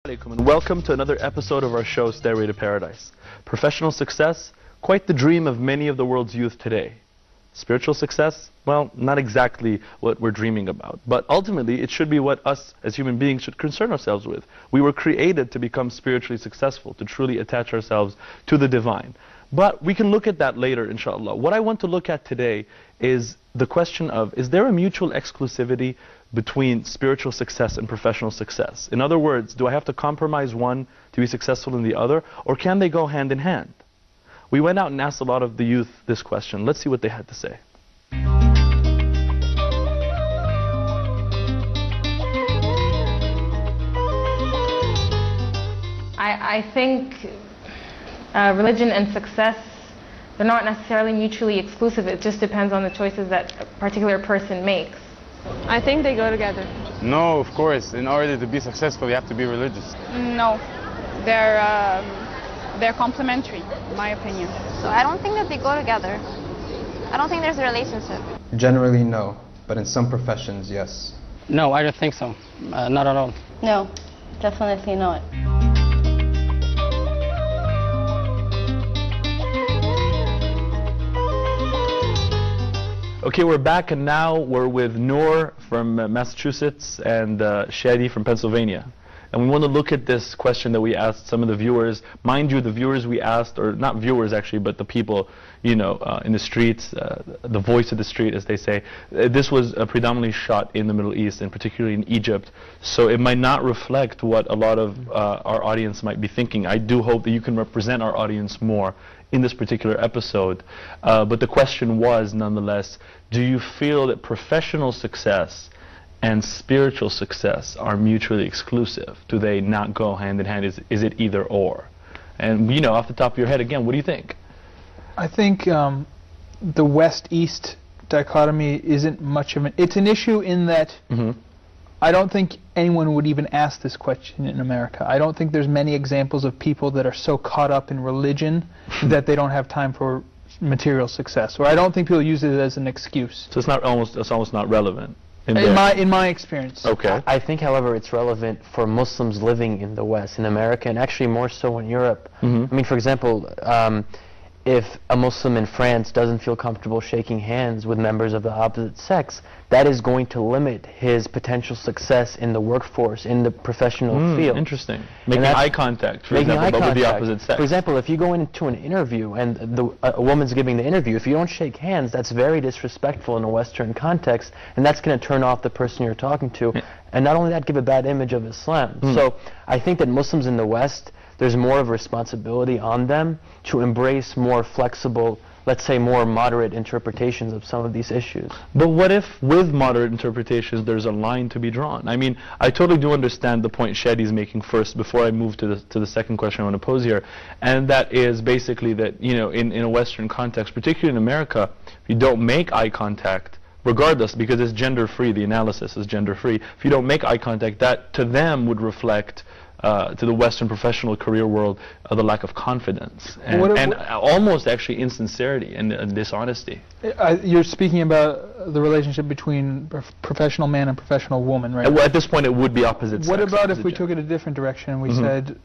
Alaikum, and welcome to another episode of our show, Stairway to Paradise. Professional success, quite the dream of many of the world's youth today. Spiritual success, well, not exactly what we're dreaming about, but ultimately it should be what us as human beings should concern ourselves with. We were created to become spiritually successful, to truly attach ourselves to the divine. But we can look at that later, inshallah. What I want to look at today is the question of, is there a mutual exclusivity between spiritual success and professional success? In other words, do I have to compromise one to be successful in the other, or can they go hand in hand? We went out and asked a lot of the youth this question. Let's see what they had to say. I think religion and success, they're not necessarily mutually exclusive. It just depends on the choices that a particular person makes. I think they go together. No, of course. In order to be successful, you have to be religious. No, they're complementary, in my opinion. So I don't think that they go together. I don't think there's a relationship. Generally, no. But in some professions, yes. No, I don't think so. Not at all. No, definitely not. Okay, we're back, and now we're with Noor from Massachusetts and Shadi from Pennsylvania. And we want to look at this question that we asked some of the viewers. Mind you, the viewers we asked, or not viewers actually, but the people, you know, in the streets, the voice of the street, as they say. This was predominantly shot in the Middle East, and particularly in Egypt. So it might not reflect what a lot of our audience might be thinking. I do hope that you can represent our audience more in this particular episode. But the question was, nonetheless, do you feel that professional success and spiritual success are mutually exclusive? Do they not go hand in hand? Is it either or? And, you know, off the top of your head, again, what do you think? I think the West-East dichotomy isn't much of an... It's an issue in that I don't think anyone would even ask this question in America. I don't think there's many examples of people that are so caught up in religion that they don't have time for material success. Or I don't think people use it as an excuse. So it's almost not relevant. In my experience. Okay. I think, however, it's relevant for Muslims living in the West, in America, and actually more so in Europe. I mean, for example, if a Muslim in France doesn't feel comfortable shaking hands with members of the opposite sex, that is going to limit his potential success in the workforce, in the professional field. Interesting. Making eye contact, for example, but with the opposite sex. For example, if you go into an interview and a woman's giving the interview, if you don't shake hands, that's very disrespectful in a Western context, and that's going to turn off the person you're talking to. And not only that, give a bad image of Islam. So I think that Muslims in the West, there's more of a responsibility on them to embrace more flexible, let's say more moderate interpretations of some of these issues. But what if with moderate interpretations there's a line to be drawn? I mean, I totally do understand the point Shadi's making first before I move to the second question I want to pose here, and that is basically that, you know, in a Western context, particularly in America, if you don't make eye contact, regardless, because it's gender-free, the analysis is gender-free, if you don't make eye contact, that to them would reflect to the Western professional career world, the lack of confidence and almost actually insincerity and dishonesty. You're speaking about the relationship between professional man and professional woman, right? Well, at this point, it would be opposite sex. What about if we took it a different direction and we said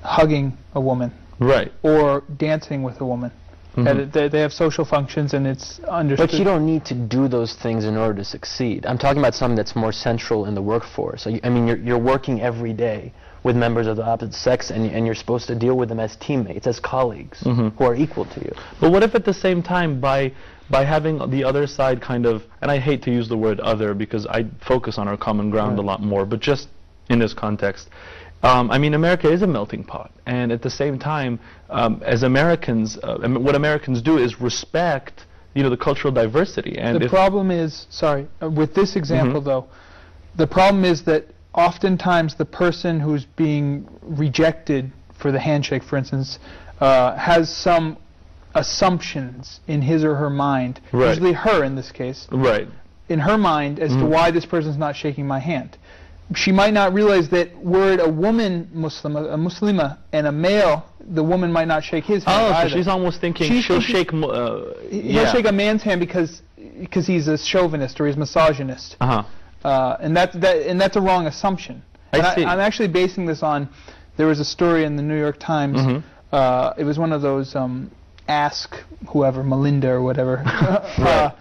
hugging a woman, right, or dancing with a woman? They have social functions, and it's understood. But you don't need to do those things in order to succeed. I'm talking about something that's more central in the workforce. I mean, you're working every day with members of the opposite sex, and you're supposed to deal with them as teammates, as colleagues, who are equal to you. But what if at the same time, by having the other side kind of, and I hate to use the word other because I focus on our common ground a lot more, but just in this context, I mean, America is a melting pot, and at the same time, as Americans, what Americans do is respect, you know, the cultural diversity. And the problem is, sorry, with this example though, the problem is that oftentimes the person who's being rejected for the handshake, for instance, has some assumptions in his or her mind, usually her in this case, in her mind as to why this person's not shaking my hand. She might not realize that were it a woman Muslim, a Muslima, and a male, the woman might not shake his hand either. So she's almost thinking he'll shake a man's hand because he's a chauvinist or he's misogynist. And that's a wrong assumption. I see. I'm actually basing this on, there was a story in the New York Times. It was one of those ask whoever, Melinda or whatever. Right.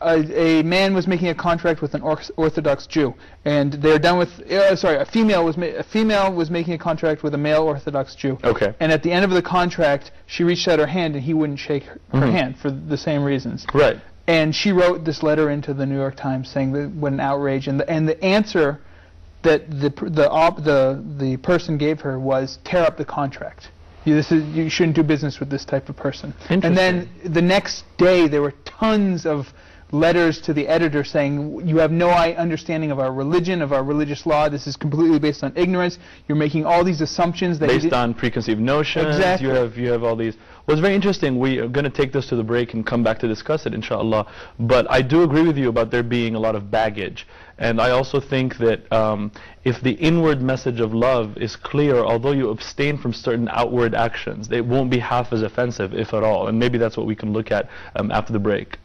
A man was making a contract with an Orthodox Jew, and they're done with. A female was making a contract with a male Orthodox Jew. Okay. And at the end of the contract, she reached out her hand, and he wouldn't shake her hand for the same reasons. Right. And she wrote this letter into the New York Times saying that what an outrage, and the answer that the person gave her was tear up the contract. You shouldn't do business with this type of person. And then the next day there were tons of letters to the editor saying, you have no understanding of our religion, of our religious law. This is completely based on ignorance. You're making all these assumptions that based on preconceived notions. Exactly. You have all these. Well, it's very interesting. We are going to take this to the break and come back to discuss it, inshallah. But I do agree with you about there being a lot of baggage. And I also think that if the inward message of love is clear, although you abstain from certain outward actions, it won't be half as offensive, if at all. And maybe that's what we can look at after the break.